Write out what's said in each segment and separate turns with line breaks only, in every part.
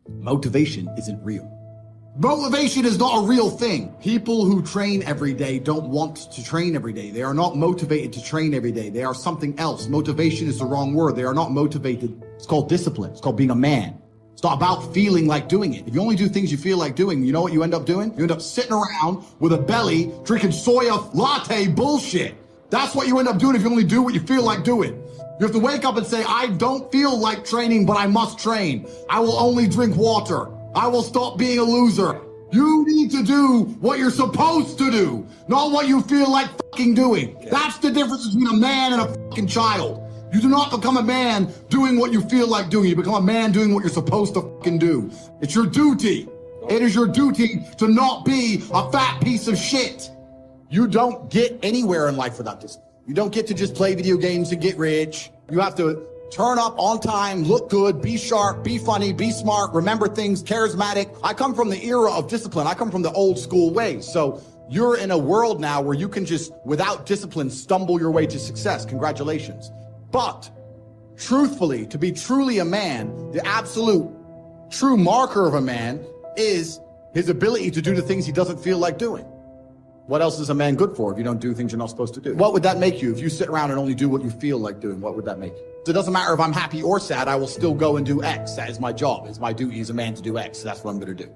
Motivation isn't real. Motivation is not a real thing. People who train every day don't want to train every day. They are not motivated to train every day. They are something else. Motivation is the wrong word. They are not motivated. It's called discipline. It's called being a man. It's not about feeling like doing it. If you only do things you feel like doing, you know what you end up doing? You end up sitting around with a belly drinking soya latte bullshit. That's what you end up doing if you only do what you feel like doing. You have to wake up and say, I don't feel like training, but I must train. I will only drink water. I will stop being a loser. You need to do what you're supposed to do, not what you feel like fucking doing. That's the difference between a man and a fucking child. You do not become a man doing what you feel like doing. You become a man doing what you're supposed to fucking do. It's your duty. It is your duty to not be a fat piece of shit. You don't get anywhere in life without this. You don't get to just play video games and get rich. You have to turn up on time, look good, be sharp, be funny, be smart, remember things, charismatic. I come from the era of discipline. I come from the old school ways. So you're in a world now where you can just, without discipline, stumble your way to success. Congratulations. But truthfully, to be truly a man, the absolute true marker of a man is his ability to do the things he doesn't feel like doing. What else is a man good for if you don't do things you're not supposed to do? What would that make you if you sit around and only do what you feel like doing? What would that make you? So it doesn't matter if I'm happy or sad, I will still go and do X. That is my job. It's my duty as a man to do X. So that's what I'm going to do.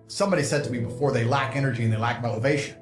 Somebody said to me before, they lack energy and they lack motivation.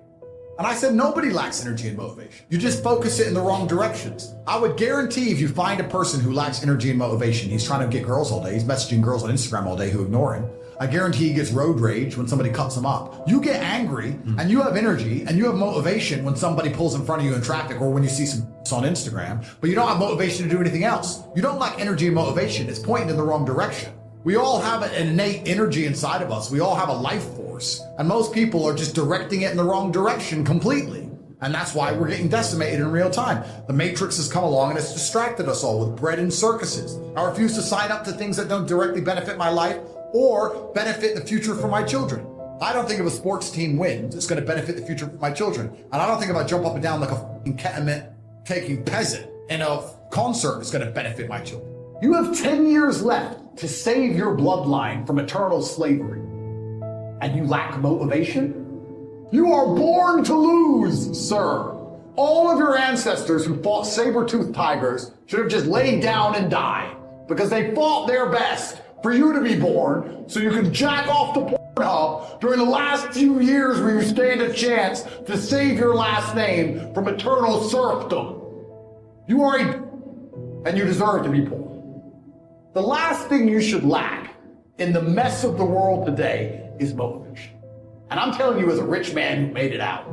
And I said, nobody lacks energy and motivation. You just focus it in the wrong directions. I would guarantee if you find a person who lacks energy and motivation, he's trying to get girls all day, he's messaging girls on Instagram all day who ignore him. I guarantee he gets road rage when somebody cuts him up. You get angry and you have energy and you have motivation when somebody pulls in front of you in traffic or when you see some on Instagram, but you don't have motivation to do anything else. You don't lack energy and motivation. It's pointing in the wrong direction. We all have an innate energy inside of us. We all have a life force. And most people are just directing it in the wrong direction completely. And that's why we're getting decimated in real time. The Matrix has come along and it's distracted us all with bread and circuses. I refuse to sign up to things that don't directly benefit my life or benefit the future for my children. I don't think if a sports team wins, it's going to benefit the future for my children. And I don't think if I jump up and down like a fucking ketamine-taking peasant in a concert, it's going to benefit my children. You have 10 years left to save your bloodline from eternal slavery. And you lack motivation? You are born to lose, sir. All of your ancestors who fought saber-toothed tigers should have just laid down and died because they fought their best for you to be born so you can jack off to Pornhub during the last few years where you stand a chance to save your last name from eternal serfdom. You are and you deserve to be poor. The last thing you should lack in the mess of the world today is motivation. And I'm telling you as a rich man who made it out,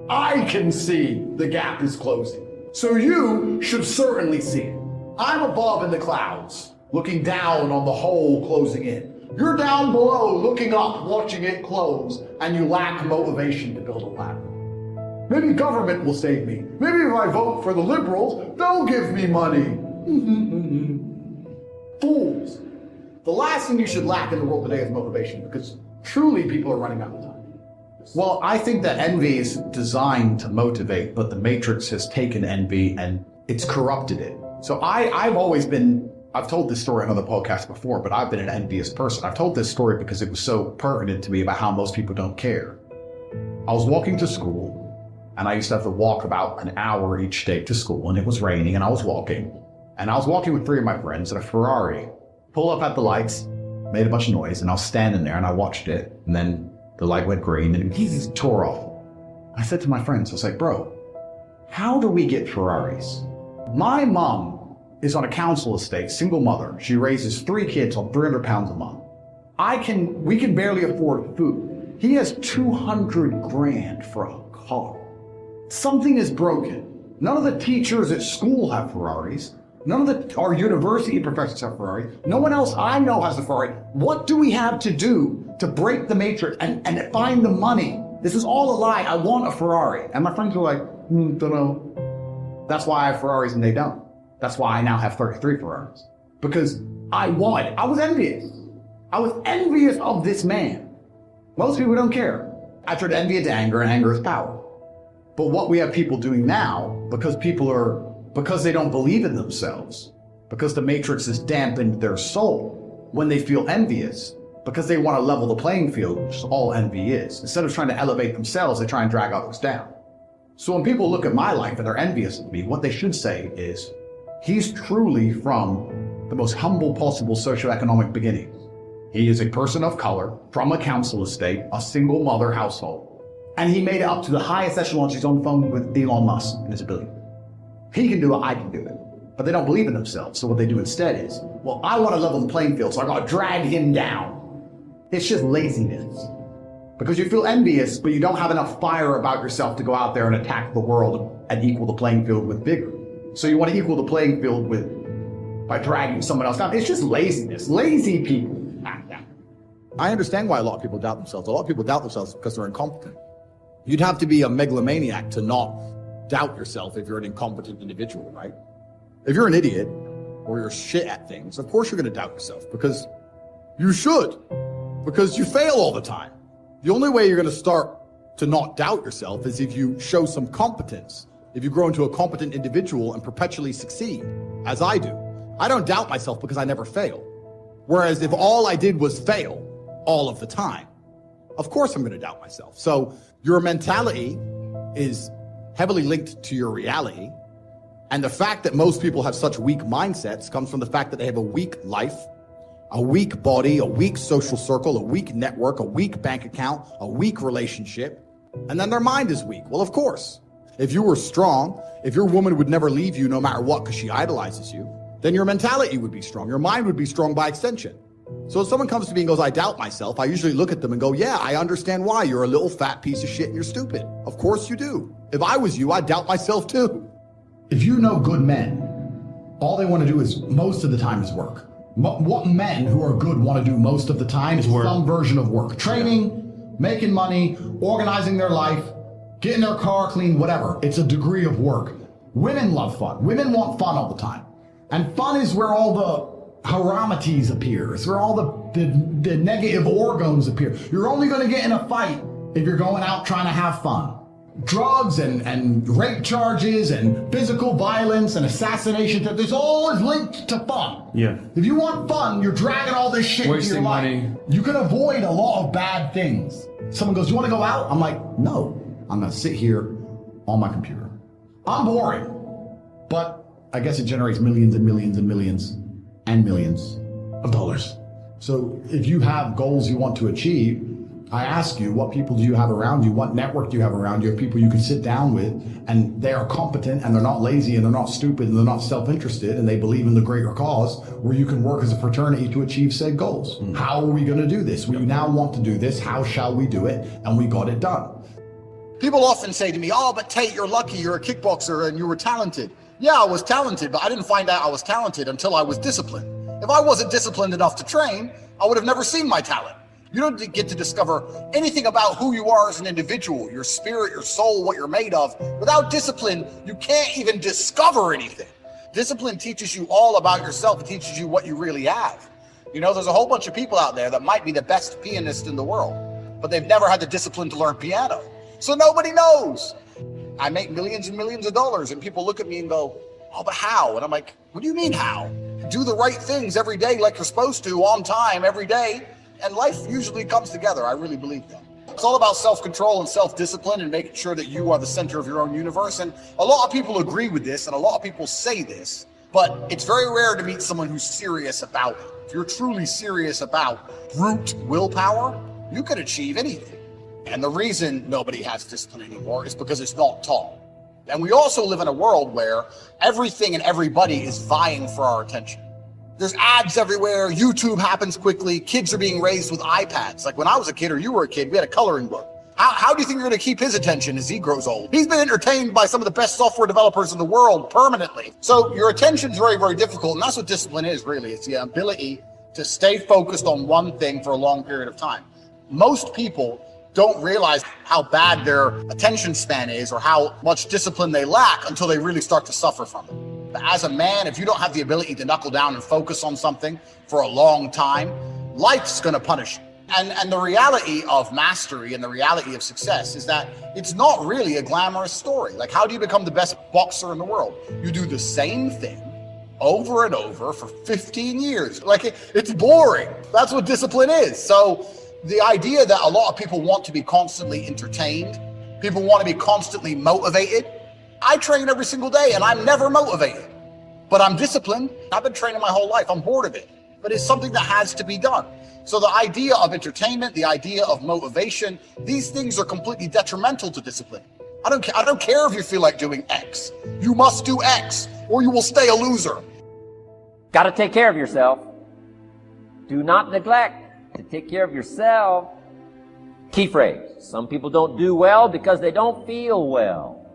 I can see the gap is closing. So you should certainly see it. I'm above in the clouds, looking down on the hole closing in. You're down below, looking up, watching it close, and you lack motivation to build a ladder. Maybe government will save me. Maybe if I vote for the liberals, they'll give me money. Fools. The last thing you should lack in the world today is motivation, because truly people are running out of time.
Well, I think that envy is designed to motivate, but the Matrix has taken envy and it's corrupted it. So I've told this story on other podcasts before, but I've been an envious person. I've told this story because it was so pertinent to me about how most people don't care. I was walking to school, and I used to have to walk about an hour each day to school, and it was raining, and I was walking with 3 of my friends in a Ferrari. Pull up at the lights, made a bunch of noise, and I was standing there, and I watched it, and then the light went green, and it tore off. I said to my friends, I was like, bro, how do we get Ferraris? My mom is on a council estate, single mother. She raises 3 kids on 300 pounds a month. We can barely afford food. He has 200 grand for a car. Something is broken. None of the teachers at school have Ferraris. None of our university professors have Ferrari. No one else I know has a Ferrari. What do we have to do to break the matrix and find the money? This is all a lie. I want a Ferrari. And my friends were like, don't know. That's why I have Ferraris and they don't. That's why I now have 33 Ferraris. Because I was envious. I was envious of this man. Most people don't care. I turned envy into anger, and anger is power. But what we have people doing now, because they don't believe in themselves, because the matrix has dampened their soul, when they feel envious, because they want to level the playing field, which is all envy is. Instead of trying to elevate themselves, they try and drag others down. So when people look at my life and they're envious of me, what they should say is, he's truly from the most humble possible socioeconomic beginning. He is a person of color, from a council estate, a single mother household. And he made it up to the highest echelons. He's on the phone with Elon Musk and his ability. He can do it, I can do it. But they don't believe in themselves. So what they do instead is, well, I want to level the playing field, so I got to drag him down. It's just laziness. Because you feel envious, but you don't have enough fire about yourself to go out there and attack the world and equal the playing field with vigor. So you want to equal the playing field by dragging someone else down. It's just laziness. Lazy people.
I understand why a lot of people doubt themselves. A lot of people doubt themselves because they're incompetent. You'd have to be a megalomaniac to not doubt yourself if you're an incompetent individual, right? If you're an idiot or you're shit at things, of course you're going to doubt yourself because you should, because you fail all the time. The only way you're going to start to not doubt yourself is if you show some competence, if you grow into a competent individual and perpetually succeed, as I do. I don't doubt myself because I never fail. Whereas if all I did was fail all of the time, of course I'm going to doubt myself. So your mentality is heavily linked to your reality. And the fact that most people have such weak mindsets comes from the fact that they have a weak life, a weak body, a weak social circle, a weak network, a weak bank account, a weak relationship, and then their mind is weak. Well, of course, if you were strong, if your woman would never leave you no matter what because she idolizes you, then your mentality would be strong. Your mind would be strong by extension. So if someone comes to me and goes, I doubt myself, I usually look at them and go, yeah, I understand why. You're a little fat piece of shit and you're stupid. Of course you do. If I was you, I'd doubt myself too.
If you know good men, all they want to do is most of the time is work. What men who are good want to do most of the time is some version of work. Training, making money, organizing their life, getting their car clean, whatever. It's a degree of work. Women love fun. Women want fun all the time. And fun is where all the haramities appear. It's where all the negative orgons appear. You're only going to get in a fight if you're going out trying to have fun. Drugs and rape charges and physical violence and assassination, this all is linked to fun.
Yeah.
If you want fun, you're dragging all this shit into your life.
Wasting money.
You can avoid a lot of bad things. Someone goes, you want to go out? I'm like, no. I'm going to sit here on my computer. I'm boring. But I guess it generates millions and millions and millions and millions of dollars. So if you have goals you want to achieve, I ask you, what people do you have around you? What network do you have around you of people you can sit down with and they are competent and they're not lazy and they're not stupid and they're not self-interested and they believe in the greater cause where you can work as a fraternity to achieve said goals. How are we going to do this? We now want to do this. How shall we do it? And we got it done.
People often say to me, oh, but Tate, you're lucky. You're a kickboxer and you were talented. Yeah, I was talented, but I didn't find out I was talented until I was disciplined. If I wasn't disciplined enough to train, I would have never seen my talent. You don't get to discover anything about who you are as an individual, your spirit, your soul, what you're made of. Without discipline, you can't even discover anything. Discipline teaches you all about yourself. It teaches you what you really have. You know, there's a whole bunch of people out there that might be the best pianist in the world, but they've never had the discipline to learn piano. So nobody knows. I make millions and millions of dollars and people look at me and go, oh, but how? And I'm like, what do you mean how? Do the right things every day like you're supposed to, on time, every day. And life usually comes together. I really believe that. It's all about self-control and self-discipline and making sure that you are the center of your own universe. And a lot of people agree with this and a lot of people say this, but it's very rare to meet someone who's serious about it. If you're truly serious about brute willpower, you can achieve anything. And the reason nobody has discipline anymore is because it's not taught. And we also live in a world where everything and everybody is vying for our attention. There's ads everywhere. YouTube happens quickly. Kids are being raised with iPads. Like when I was a kid or you were a kid, we had a coloring book. How do you think you're going to keep his attention as he grows old? He's been entertained by some of the best software developers in the world permanently. So your attention's very, very difficult. And that's what discipline is, really. It's the ability to stay focused on one thing for a long period of time. Most people don't realize how bad their attention span is or how much discipline they lack until they really start to suffer from it. But as a man, if you don't have the ability to knuckle down and focus on something for a long time, life's going to punish you. And the reality of mastery and the reality of success is that it's not really a glamorous story. Like, how do you become the best boxer in the world? You do the same thing over and over for 15 years. Like it's boring. That's what discipline is. So the idea that a lot of people want to be constantly entertained, people want to be constantly motivated. I train every single day and I'm never motivated, but I'm disciplined. I've been training my whole life. I'm bored of it, but it's something that has to be done. So the idea of entertainment, the idea of motivation, these things are completely detrimental to discipline. I don't care if you feel like doing X. You must do X or you will stay a loser.
Got to take care of yourself. Do not neglect to take care of yourself. Key phrase. Some people don't do well because they don't feel well.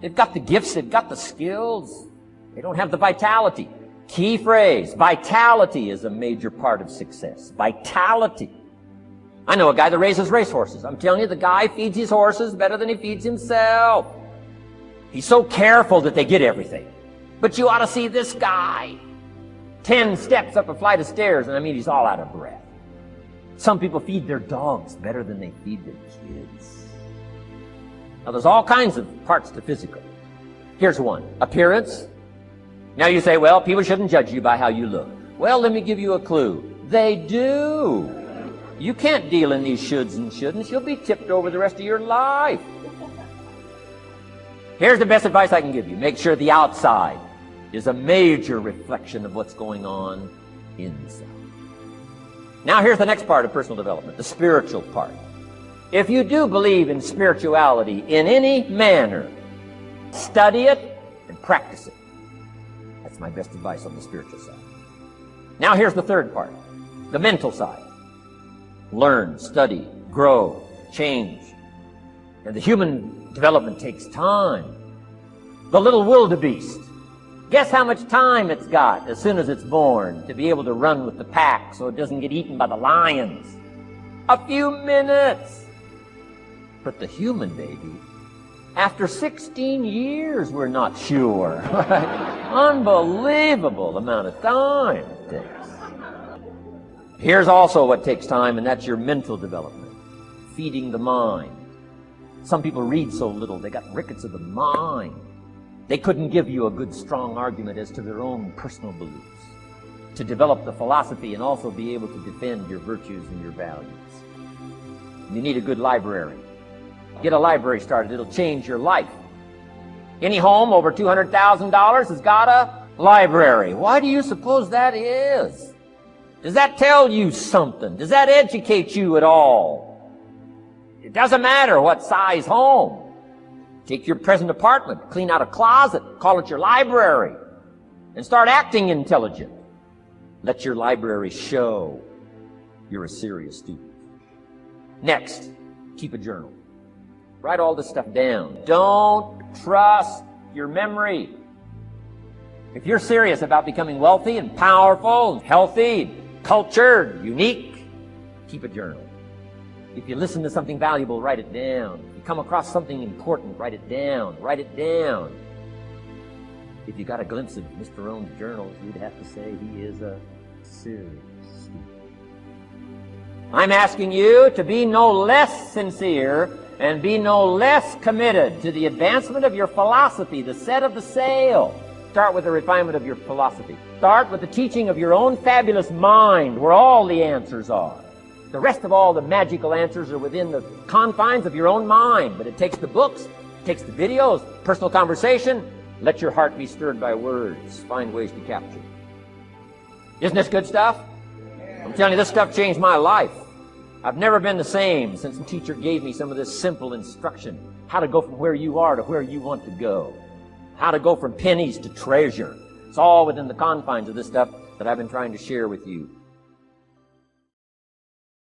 They've got the gifts, they've got the skills. They don't have the vitality. Key phrase. Vitality is a major part of success. Vitality. I know a guy that raises racehorses. I'm telling you, the guy feeds his horses better than he feeds himself. He's so careful that they get everything. But you ought to see this guy. 10 steps up a flight of stairs, and I mean, he's all out of breath. Some people feed their dogs better than they feed their kids. Now, there's all kinds of parts to physical. Here's one. Appearance. Now you say, well, people shouldn't judge you by how you look. Well, let me give you a clue. They do. You can't deal in these shoulds and shouldn'ts. You'll be tipped over the rest of your life. Here's the best advice I can give you. Make sure the outside is a major reflection of what's going on inside. Now here's the next part of personal development, the spiritual part. If you do believe in spirituality in any manner, study it and practice it. That's my best advice on the spiritual side. Now here's the third part, the mental side. Learn, study, grow, change. And the human development takes time. The little wildebeest, guess how much time it's got as soon as it's born to be able to run with the pack so it doesn't get eaten by the lions? A few minutes. But the human baby, after 16 years, we're not sure. Unbelievable amount of time it takes. Here's also what takes time, and that's your mental development. Feeding the mind. Some people read so little, they got rickets of the mind. They couldn't give you a good, strong argument as to their own personal beliefs. To develop the philosophy and also be able to defend your virtues and your values. You need a good library. Get a library started. It'll change your life. Any home over $200,000 has got a library. Why do you suppose that is? Does that tell you something? Does that educate you at all? It doesn't matter what size home. Take your present apartment, clean out a closet, call it your library, and start acting intelligent. Let your library show you're a serious student. Next, keep a journal. Write all this stuff down. Don't trust your memory. If you're serious about becoming wealthy and powerful and healthy, cultured, unique, keep a journal. If you listen to something valuable, write it down. If you come across something important, write it down. Write it down. If you got a glimpse of Mr. Rohn's journals, you'd have to say he is a serious student. I'm asking you to be no less sincere and be no less committed to the advancement of your philosophy, the set of the sail. Start with the refinement of your philosophy. Start with the teaching of your own fabulous mind, where all the answers are. The rest of all the magical answers are within the confines of your own mind, but it takes the books, it takes the videos, personal conversation. Let your heart be stirred by words. Find ways to capture. Isn't this good stuff? I'm telling you, this stuff changed my life. I've never been the same since the teacher gave me some of this simple instruction. How to go from where you are to where you want to go. How to go from pennies to treasure. It's all within the confines of this stuff that I've been trying to share with you